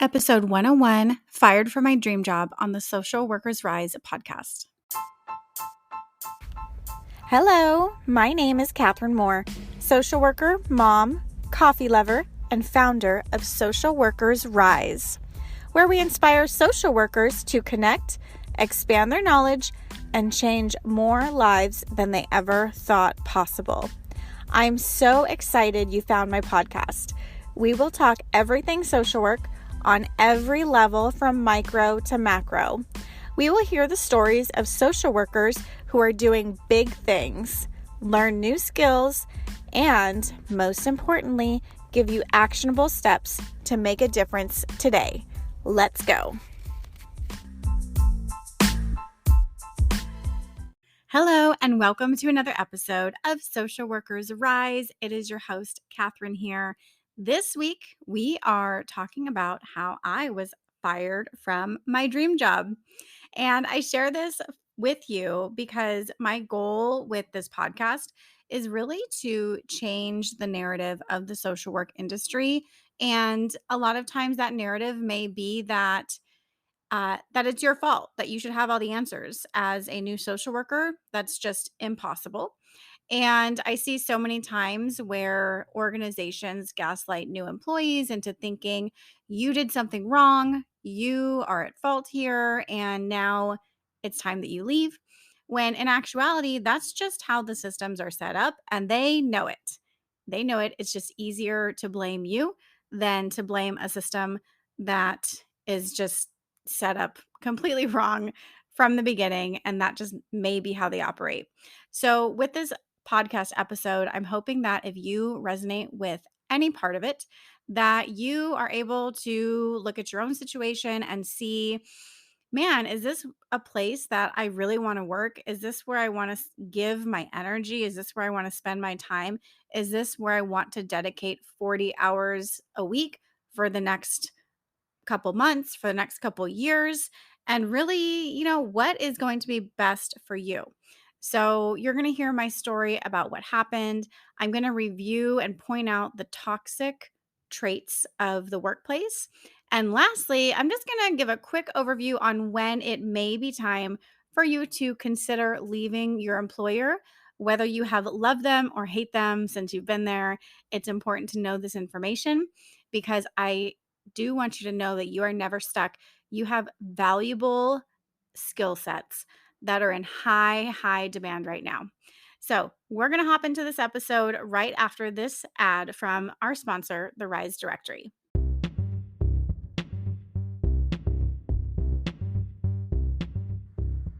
Episode 101, Fired from My Dream Job on the Social Workers Rise podcast. Hello, my name is Catherine Moore, social worker, mom, coffee lover, and founder of Social Workers Rise, where we inspire social workers to connect, expand their knowledge, and change more lives than they ever thought possible. I'm so excited you found my podcast. We will talk everything social work on every level from micro to macro. We will hear the stories of social workers who are doing big things, learn new skills, and most importantly, give you actionable steps to make a difference today. Let's go. Hello, and welcome to another episode of Social Workers Rise. It is your host, Catherine here. This week, we are talking about how I was fired from my dream job. And I share this with you because my goal with this podcast is really to change the narrative of the social work industry. And a lot of times that narrative may be that it's your fault, that you should have all the answers as a new social worker. That's just impossible. And I see so many times where organizations gaslight new employees into thinking you did something wrong, you are at fault here, and now it's time that you leave. When in actuality, that's just how the systems are set up, and they know it. They know it. It's just easier to blame you than to blame a system that is just set up completely wrong from the beginning. And that just may be how they operate. So, with this podcast episode, I'm hoping that if you resonate with any part of it, that you are able to look at your own situation and see, man, is this a place that I really want to work? Is this where I want to give my energy? Is this where I want to spend my time? Is this where I want to dedicate 40 hours a week for the next couple months, for the next couple years? And really, what is going to be best for you? So, you're going to hear my story about what happened. I'm going to review and point out the toxic traits of the workplace. And lastly, I'm just going to give a quick overview on when it may be time for you to consider leaving your employer. Whether you have loved them or hate them since you've been there, it's important to know this information because I do want you to know that you are never stuck. You have valuable skill sets that are in high demand right now. So, we're going to hop into this episode right after this ad from our sponsor, the Rise Directory.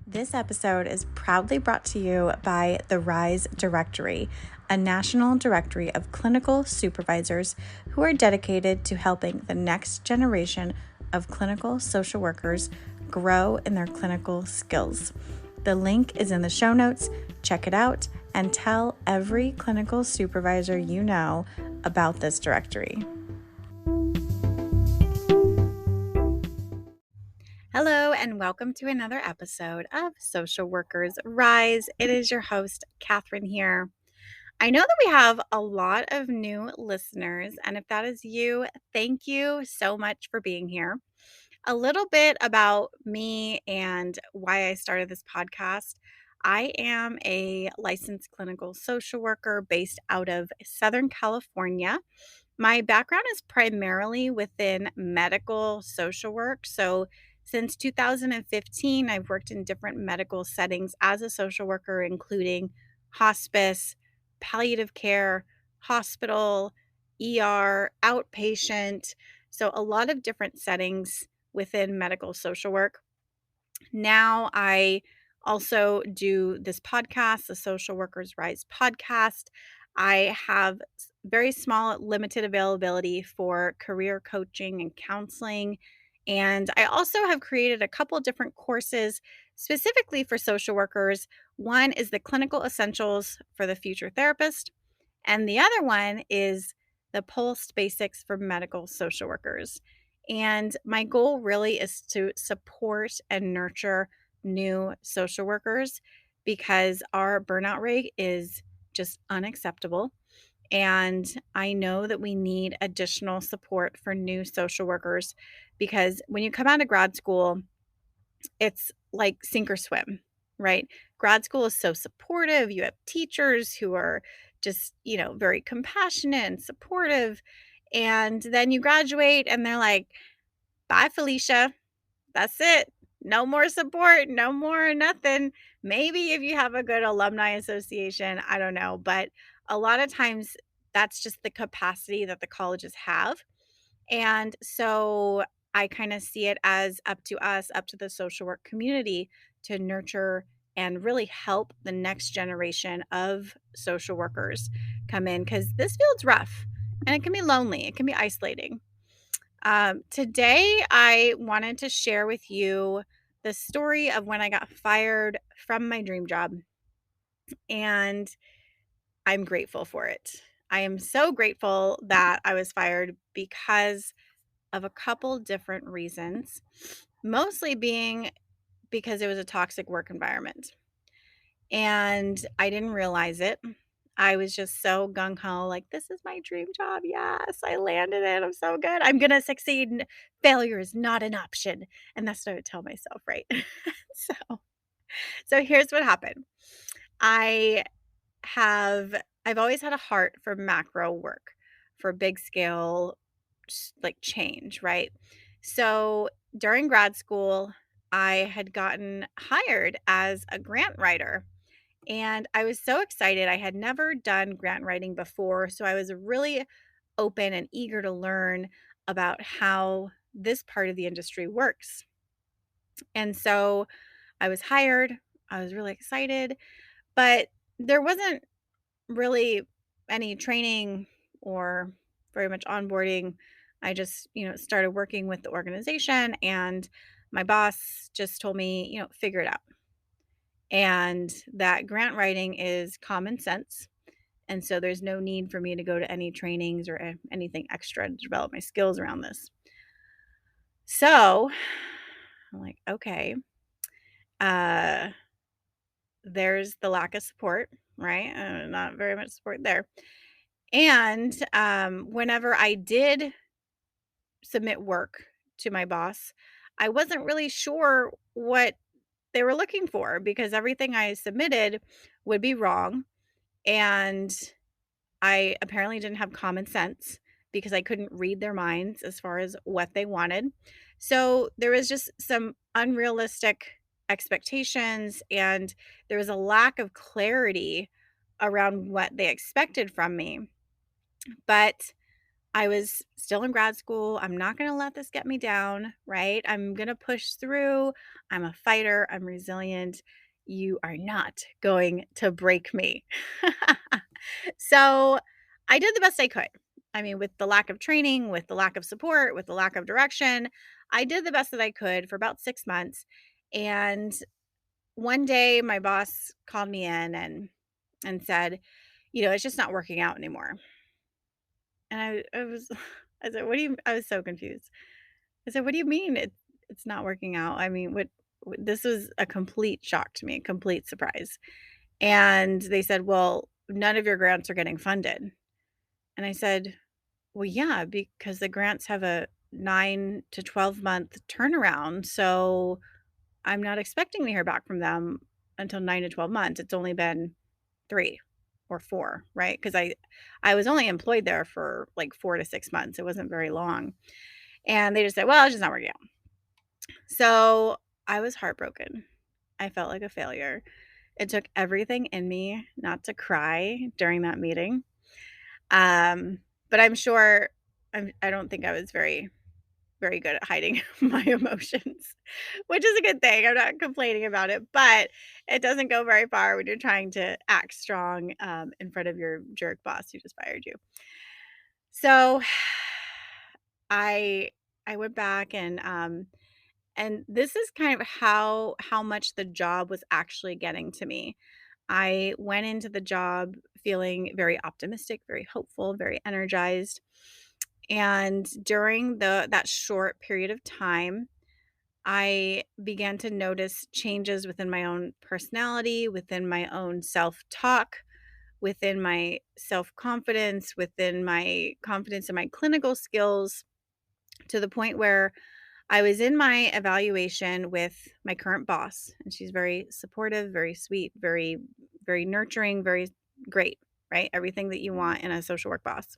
This episode is proudly brought to you by the Rise Directory, a national directory of clinical supervisors who are dedicated to helping the next generation of clinical social workers grow in their clinical skills. The link is in the show notes. Check it out and tell every clinical supervisor you know about this directory. Hello, and welcome to another episode of Social Workers Rise. It is your host, Catherine here. I know that we have a lot of new listeners, and if that is you, thank you so much for being here. A little bit about me and why I started this podcast. I am a licensed clinical social worker based out of Southern California. My background is primarily within medical social work. So, since 2015, I've worked in different medical settings as a social worker, including hospice, palliative care, hospital, ER, outpatient. So, a lot of different settings within medical social work. Now, I also do this podcast, the Social Workers Rise podcast. I have very small, limited availability for career coaching and counseling. And I also have created a couple different courses specifically for social workers. One is the Clinical Essentials for the Future Therapist, and the other one is the Pulse Basics for Medical Social Workers. And my goal really is to support and nurture new social workers because our burnout rate is just unacceptable. And I know that we need additional support for new social workers because when you come out of grad school, it's like sink or swim, right? Grad school is so supportive. You have teachers who are just, very compassionate and supportive. And then you graduate and they're like, bye, Felicia. That's it. No more support, no more nothing. Maybe if you have a good alumni association, I don't know. But a lot of times that's just the capacity that the colleges have. And so I kind of see it as up to us, up to the social work community to nurture and really help the next generation of social workers come in because this field's rough and it can be lonely, it can be isolating. Today, I wanted to share with you the story of when I got fired from my dream job, and I'm grateful for it. I am so grateful that I was fired because of a couple different reasons, mostly being because it was a toxic work environment. And I didn't realize it. I was just so gung ho, like, this is my dream job. Yes, I landed it. I'm so good. I'm going to succeed. Failure is not an option. And that's what I would tell myself, right? so, so here's what happened. I I've always had a heart for macro work, for big scale, like change, right? So during grad school, I had gotten hired as a grant writer and I was so excited. I had never done grant writing before. So I was really open and eager to learn about how this part of the industry works. And so I was hired. I was really excited, but there wasn't really any training or very much onboarding. I just, started working with the organization and my boss just told me, figure it out. And that grant writing is common sense. And so there's no need for me to go to any trainings or anything extra to develop my skills around this. So I'm like, okay, uh, there's the lack of support, right? Not very much support there. And whenever I did submit work to my boss, I wasn't really sure what they were looking for because everything I submitted would be wrong. And I apparently didn't have common sense because I couldn't read their minds as far as what they wanted. So there was just some unrealistic expectations, and there was a lack of clarity around what they expected from me. But I was still in grad school. I'm not going to let this get me down, right? I'm going to push through. I'm a fighter. I'm resilient. You are not going to break me. So I did the best I could. I mean, with the lack of training, with the lack of support, with the lack of direction, I did the best that I could for about 6 months. And one day my boss called me in and said, it's just not working out anymore. And I was I said, "What do you" I was so confused. I said, "What do you mean it's not working out?" I mean, this was a complete shock to me, a complete surprise. And they said, "Well, none of your grants are getting funded." And I said, "Well, yeah, because the grants have a 9 to 12-month turnaround, so I'm not expecting to hear back from them until 9 to 12 months. It's only been 3 or 4, right? Because I was only employed there for, like, 4 to 6 months. It wasn't very long. And they just said, "Well, it's just not working out." So, I was heartbroken. I felt like a failure. It took everything in me not to cry during that meeting. Um, but I'm sure I don't think I was very very good at hiding my emotions, which is a good thing. I'm not complaining about it, but it doesn't go very far when you're trying to act strong in front of your jerk boss who just fired you. So I I went back and this is kind of how much the job was actually getting to me. I went into the job feeling very optimistic, very hopeful, very energized. And during the that short period of time, I began to notice changes within my own personality, within my own self talk, within my self-confidence, within my confidence in my clinical skills, to the point where I was in my evaluation with my current boss, and she's very supportive, very sweet, very, very nurturing, very great, right? Everything that you want in a social work boss.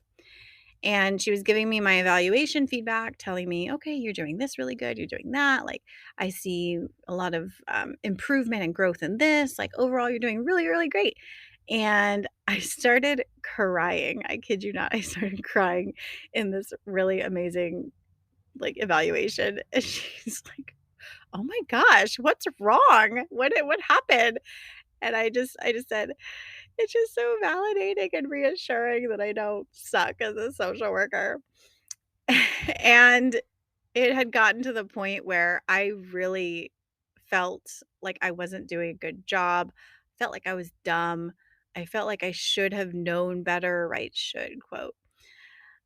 And she was giving me my evaluation feedback, telling me, okay, you're doing this really good. You're doing that. Like, I see a lot of improvement and growth in this. Like, overall, you're doing really, really great. And I started crying. I kid you not. I started crying in this really amazing like evaluation. And she's like, "Oh my gosh, what's wrong? What happened?" And I just said, "It's just so validating and reassuring that I don't suck as a social worker." And it had gotten to the point where I really felt like I wasn't doing a good job, felt like I was dumb. I felt like I should have known better, right? Should quote.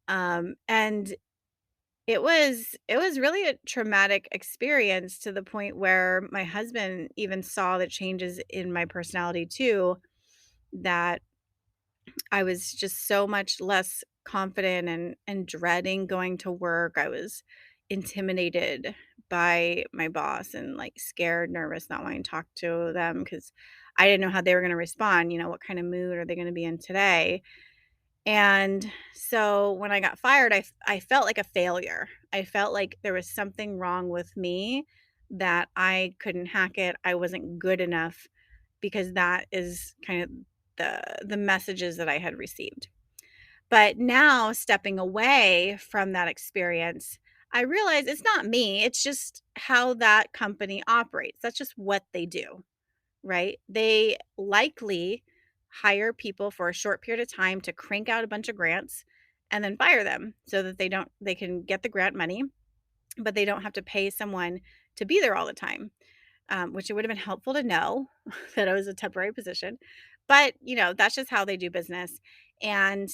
And it was really a traumatic experience to the point where my husband even saw the changes in my personality too, that I was just so much less confident and dreading going to work. I was intimidated by my boss and like scared, nervous, not wanting to talk to them because I didn't know how they were going to respond. What kind of mood are they going to be in today? And so when I got fired, I felt like a failure. I felt like there was something wrong with me, that I couldn't hack it. I wasn't good enough, because that is kind of the messages that I had received. But now, stepping away from that experience, I realize it's not me. It's just how that company operates. That's just what they do, right? They likely hire people for a short period of time to crank out a bunch of grants and then fire them so that they can get the grant money, but they don't have to pay someone to be there all the time. Which it would have been helpful to know that I was a temporary position. But, that's just how they do business. And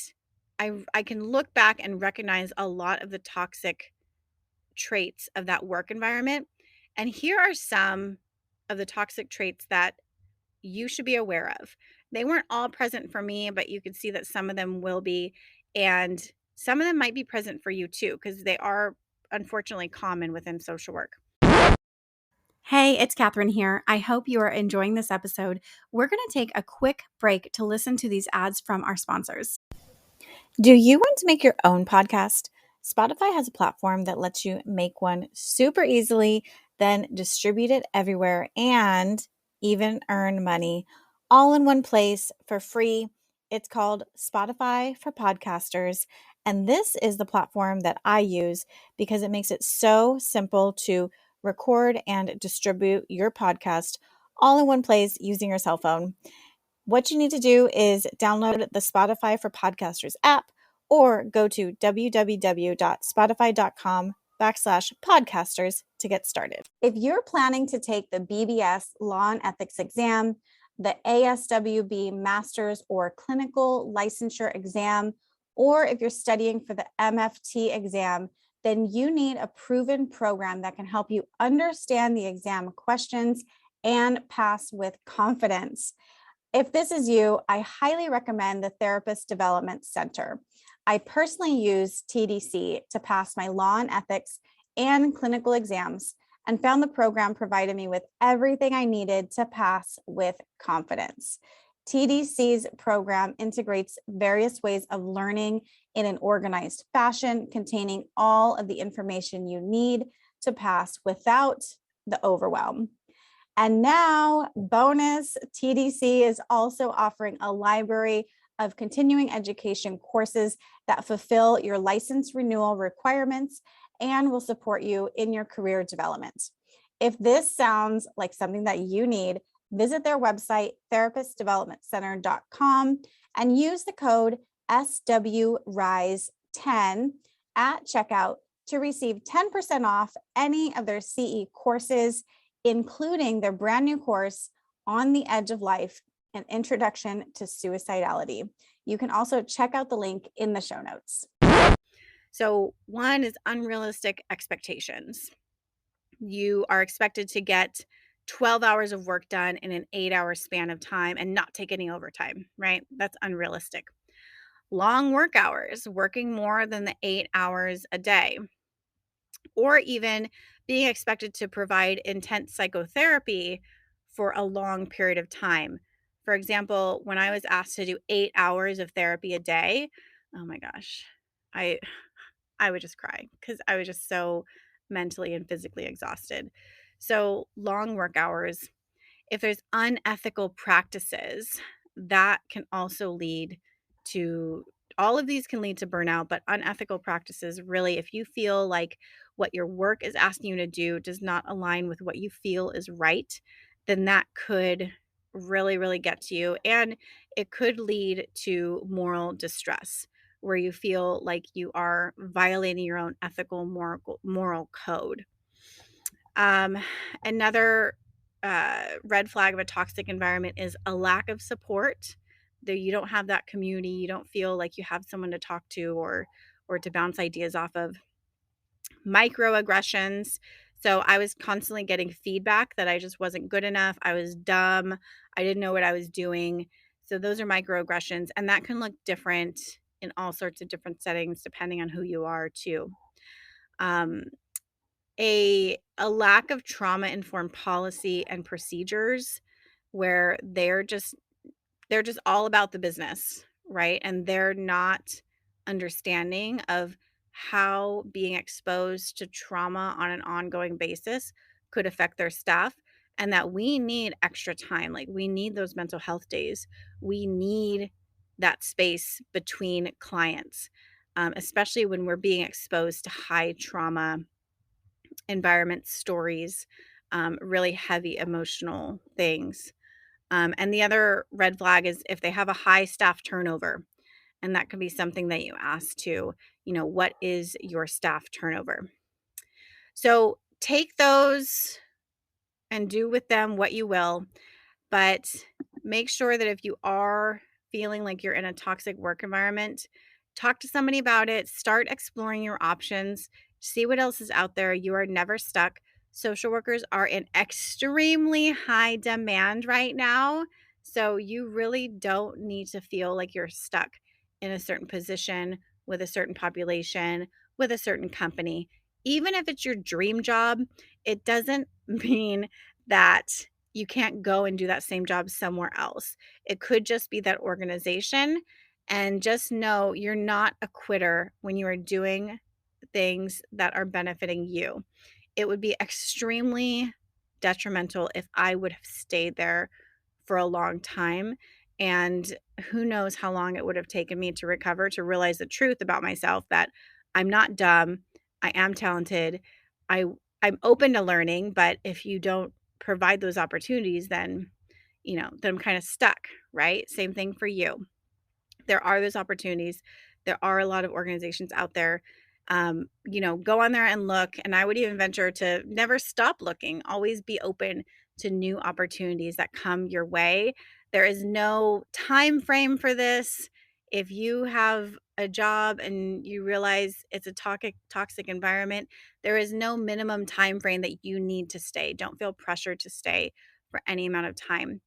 I can look back and recognize a lot of the toxic traits of that work environment. And here are some of the toxic traits that you should be aware of. They weren't all present for me, but you can see that some of them will be. And some of them might be present for you too, because they are unfortunately common within social work. Hey, it's Catherine here. I hope you are enjoying this episode. We're going to take a quick break to listen to these ads from our sponsors. Do you want to make your own podcast? Spotify has a platform that lets you make one super easily, then distribute it everywhere and even earn money all in one place for free. It's called Spotify for Podcasters. And this is the platform that I use because it makes it so simple to record and distribute your podcast all in one place using your cell phone. What you need to do is download the Spotify for Podcasters app or go to www.spotify.com/podcasters to get started. If you're planning to take the BBS Law and Ethics exam, the ASWB Master's or Clinical Licensure exam, or if you're studying for the MFT exam, then you need a proven program that can help you understand the exam questions and pass with confidence. If this is you, I highly recommend the Therapist Development Center. I personally use TDC to pass my law and ethics and clinical exams and found the program provided me with everything I needed to pass with confidence. TDC's program integrates various ways of learning in an organized fashion, containing all of the information you need to pass without the overwhelm. And now, bonus, TDC is also offering a library of continuing education courses that fulfill your license renewal requirements and will support you in your career development. If this sounds like something that you need, visit their website, therapistdevelopmentcenter.com, and use the code SWRISE10 at checkout to receive 10% off any of their CE courses, including their brand new course, On the Edge of Life, an Introduction to Suicidality. You can also check out the link in the show notes. So one is unrealistic expectations. You are expected to get 12 hours of work done in an 8-hour span of time and not take any overtime, right? That's unrealistic. Long work hours, working more than the 8 hours a day, or even being expected to provide intense psychotherapy for a long period of time. For example, when I was asked to do 8 hours of therapy a day, oh my gosh, I I would just cry because I was just so mentally and physically exhausted. So long work hours, if there's unethical practices, that can also lead to all of these can lead to burnout, but unethical practices really, if you feel like what your work is asking you to do does not align with what you feel is right, then that could really, really get to you. And it could lead to moral distress where you feel like you are violating your own ethical moral code. Um, another red flag of a toxic environment is a lack of support. That you don't have that community, you don't feel like you have someone to talk to or to bounce ideas off of. Microaggressions. So I was constantly getting feedback that I just wasn't good enough. I was dumb. I didn't know what I was doing. So those are microaggressions, and that can look different in all sorts of different settings depending on who you are too. Um, a lack of trauma-informed policy and procedures where they're just all about the business, right? And they're not understanding of how being exposed to trauma on an ongoing basis could affect their staff, and that we need extra time. Like, we need those mental health days. We need that space between clients, especially when we're being exposed to high trauma environment stories, really heavy emotional things. And the other red flag is if they have a high staff turnover, and that could be something that you ask to, what is your staff turnover? So take those and do with them what you will, but make sure that if you are feeling like you're in a toxic work environment, talk to somebody about it, start exploring your options, see what else is out there. You are never stuck. Social workers are in extremely high demand right now. So you really don't need to feel like you're stuck in a certain position with a certain population, with a certain company. Even if it's your dream job, it doesn't mean that you can't go and do that same job somewhere else. It could just be that organization. And just know you're not a quitter when you are doing things that are benefiting you. It would be extremely detrimental if I would have stayed there for a long time. And who knows how long it would have taken me to recover, to realize the truth about myself that I'm not dumb. I am talented. I I'm open to learning, but if you don't provide those opportunities, then I'm kind of stuck, right? Same thing for you. There are those opportunities. There are a lot of organizations out there. Go on there and look. And I would even venture to never stop looking, always be open to new opportunities that come your way. There is no time frame for this. If you have a job and you realize it's a toxic environment, there is no minimum time frame that you need to stay. Don't feel pressured to stay for any amount of time.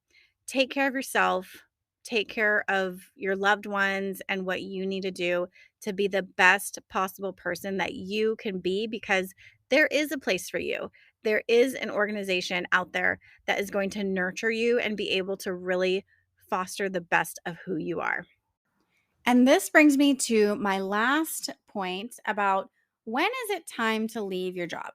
Take care of yourself, take care of your loved ones and what you need to do to be the best possible person that you can be, because there is a place for you. There is an organization out there that is going to nurture you and be able to really foster the best of who you are. And this brings me to my last point about when is it time to leave your job?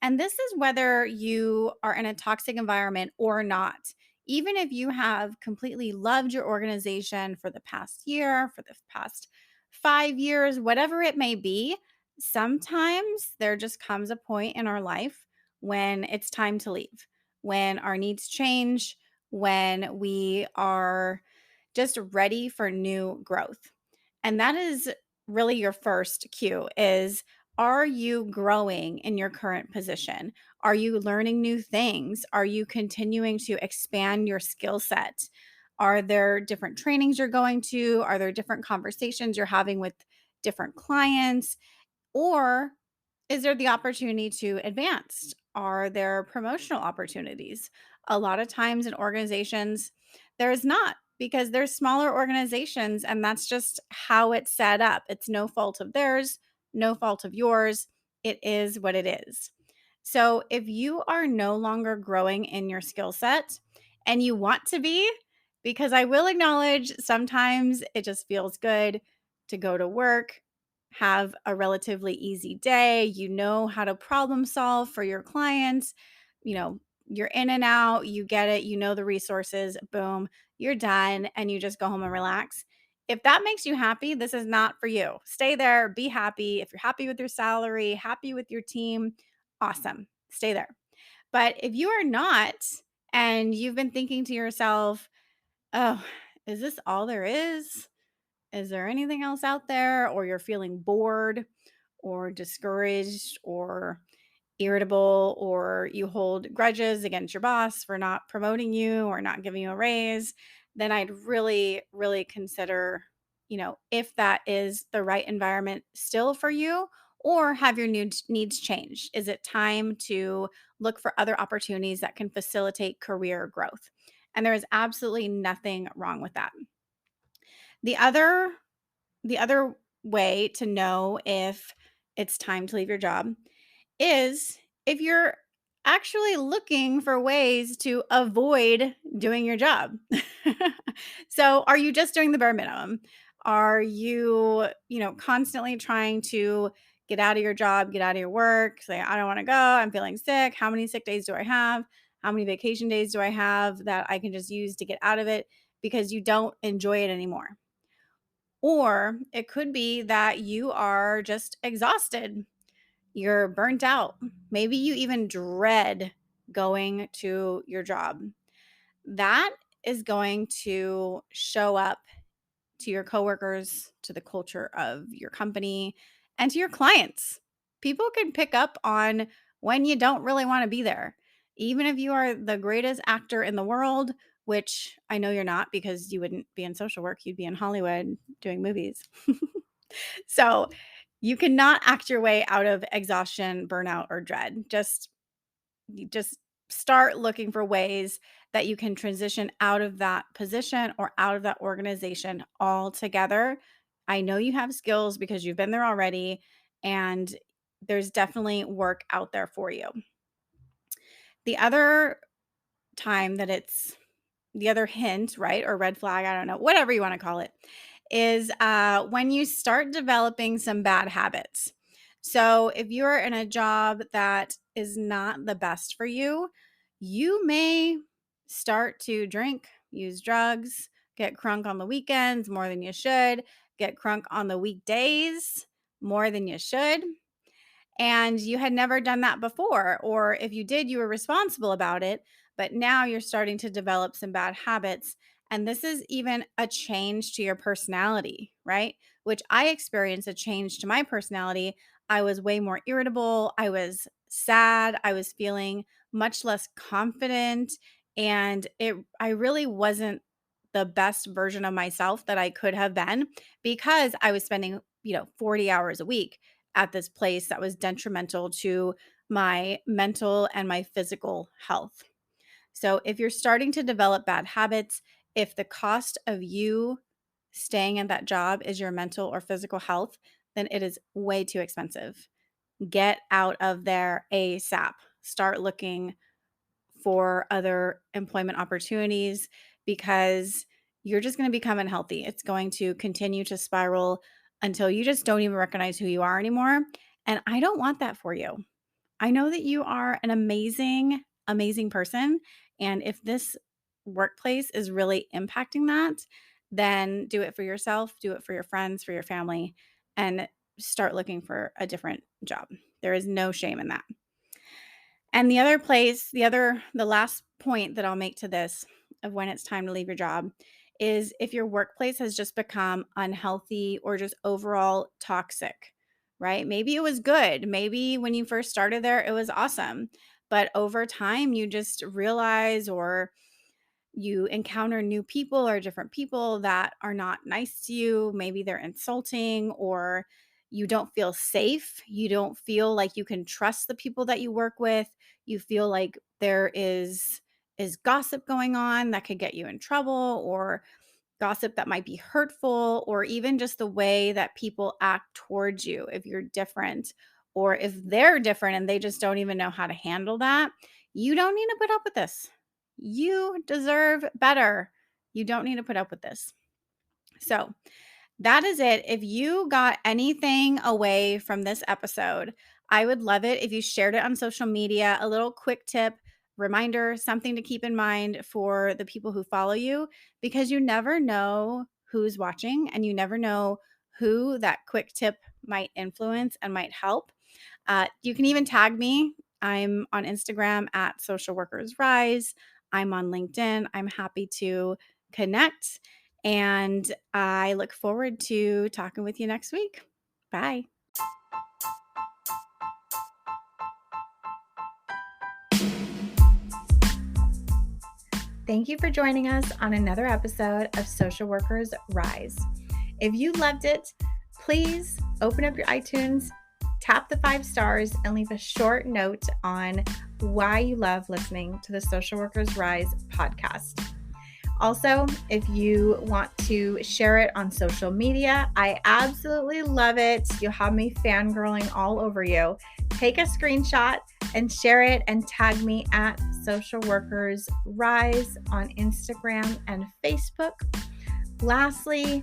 And this is whether you are in a toxic environment or not. Even if you have completely loved your organization for the past year, for the past 5 years, whatever it may be, sometimes there just comes a point in our life when it's time to leave, when our needs change, when we are just ready for new growth. And that is really your first cue is, are you growing in your current position? Are you learning new things? Are you continuing to expand your skill set? Are there different trainings you're going to? Are there different conversations you're having with different clients? Or is there the opportunity to advance? Are there promotional opportunities? A lot of times in organizations, there's not because they're smaller organizations and that's just how it's set up. It's no fault of theirs, no fault of yours. It is what it is. So if you are no longer growing in your skill set and you want to be, because I will acknowledge sometimes it just feels good to go to work, have a relatively easy day. You know how to problem solve for your clients. You know, you're in and out, you get it, you know the resources, boom, you're done, and you just go home and relax. If that makes you happy, this is not for you. Stay there, be happy. If you're happy with your salary, happy with your team, awesome, stay there. But if you are not, and you've been thinking to yourself, oh, is this all there is? Is there anything else out there? Or you're feeling bored or discouraged or irritable, or you hold grudges against your boss for not promoting you or not giving you a raise, then I'd really, really consider, if that is the right environment still for you, or have your needs changed? Is it time to look for other opportunities that can facilitate career growth? And there is absolutely nothing wrong with that. The other the other way to know if it's time to leave your job is if you're actually looking for ways to avoid doing your job. So, are you just doing the bare minimum? Are you, constantly trying to get out of your job, get out of your work, say, I don't want to go, I'm feeling sick. How many sick days do I have? How many vacation days do I have that I can just use to get out of it because you don't enjoy it anymore? Or it could be that you are just exhausted. You're burnt out. Maybe you even dread going to your job. That is going to show up to your coworkers, to the culture of your company, and to your clients. People can pick up on when you don't really want to be there. Even if you are the greatest actor in the world, which I know you're not because you wouldn't be in social work, you'd be in Hollywood doing movies. So you cannot act your way out of exhaustion, burnout, or dread. You just start looking for ways that you can transition out of that position or out of that organization altogether. I know you have skills because you've been there already, and there's definitely work out there for you. The other time that it's the other hint, right? Or red flag, I don't know, whatever you want to call it, is when you start developing some bad habits. So if you're in a job that is not the best for you, you may start to drink, use drugs, get crunk on the weekends more than you should, get crunk on the weekdays more than you should, and you had never done that before. Or if you did, you were responsible about it, but now you're starting to develop some bad habits. And this is even a change to your personality, right? Which I experienced a change to my personality. I was way more irritable. I was sad. I was feeling much less confident. And I really wasn't the best version of myself that I could have been because I was spending, 40 hours a week at this place that was detrimental to my mental and my physical health. So, if you're starting to develop bad habits, if the cost of you staying at that job is your mental or physical health, then it is way too expensive. Get out of there ASAP. Start looking for other employment opportunities because you're just going to become unhealthy. It's going to continue to spiral until you just don't even recognize who you are anymore. And I don't want that for you. I know that you are an amazing, amazing person. And if this workplace is really impacting that, then do it for yourself, do it for your friends, for your family, and start looking for a different job. There is no shame in that. And the last point that I'll make to this of when it's time to leave your job is if your workplace has just become unhealthy or just overall toxic, right? Maybe it was good. Maybe when you first started there, it was awesome. But over time, you just realize or you encounter new people or different people that are not nice to you. Maybe they're insulting or you don't feel safe. You don't feel like you can trust the people that you work with. You feel like there is gossip going on that could get you in trouble, or gossip that might be hurtful, or even just the way that people act towards you if you're different, or if they're different and they just don't even know how to handle that. You don't need to put up with this. You deserve better. You don't need to put up with this. So, that is it. If you got anything away from this episode, I would love it if you shared it on social media. A little quick tip, reminder, something to keep in mind for the people who follow you, because you never know who's watching and you never know who that quick tip might influence and might help. You can even tag me. I'm on Instagram at Social Workers Rise. I'm on LinkedIn. I'm happy to connect. And I look forward to talking with you next week. Bye. Thank you for joining us on another episode of Social Workers Rise. If you loved it, please open up your iTunes, tap the 5 stars, and leave a short note on why you love listening to the Social Workers Rise podcast. Also, if you want to share it on social media, I absolutely love it. You'll have me fangirling all over you. Take a screenshot and share it and tag me at Social Workers Rise on Instagram and Facebook. Lastly,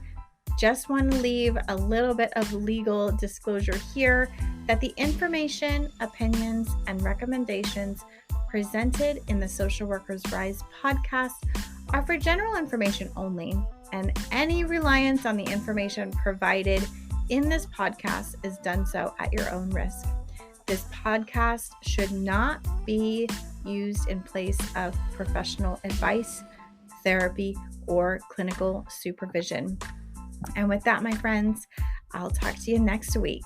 just want to leave a little bit of legal disclosure here that the information, opinions, and recommendations presented in the Social Workers Rise podcast are for general information only, and any reliance on the information provided in this podcast is done so at your own risk. This podcast should not be used in place of professional advice, therapy, or clinical supervision. And with that, my friends, I'll talk to you next week.